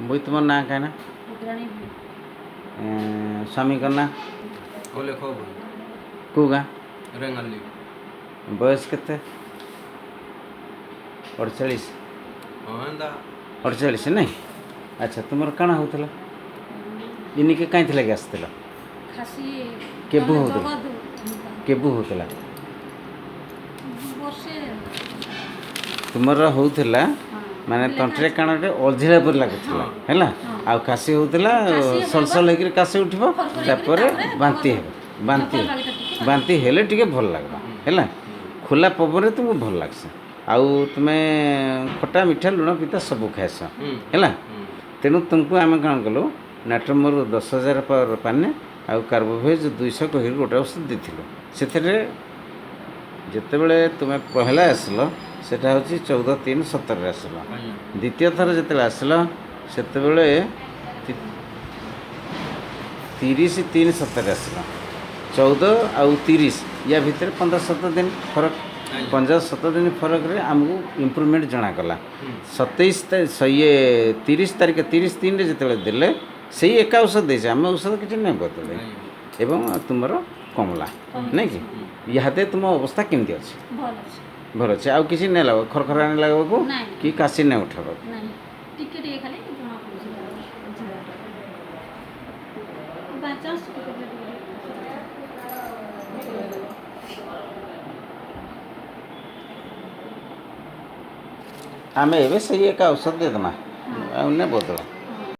मुई तुम ना कहना स्वामी करना कौ गाँ बयस के 48 48 नहीं। अच्छा तुम कण होता इनिके कहीं लगे आसल केबू होता केबू होता तुमर होता माने तंत्रे काणटे अल्झिला पर लगुला है आ काशी होता सलसल होकर काशी उठब तापर बांती हे बांती बांती हेले टिके भल लगवा है खोला पवन तुमको भल लगसे आउ तुम्हें खटा मिठा लुण पिता सब खाएस है तेणु तुमको आम कौन कलु नाट्रमर 10,000 पावर पाने आउ कार्बोभेज 200 कह गोटे औषध देथिलु से जितेबले तुम्हें पहला आसल सेटा हूँ 14/3/17 आसल द्वितीय थर जो आसल से 30/3/17 आसल 14 आउ 30 या भितर 15-17 दिन फरक 15-17 दिन फरक रे आमको इम्प्रूवमेंट जनागला 27 ये 30 तारीख 30/3 जिते देले से एक औषध दे आम औषध किसी नहीं बदले एवं तुमर कमला नहीं कि इहादे तुम अवस्था केमती अच्छे भल अच्छे आउ किसी नहीं लग खरखरा नहीं लगवा कि काशी नहीं उठा आम ए एक औषध देदमा नहीं बदल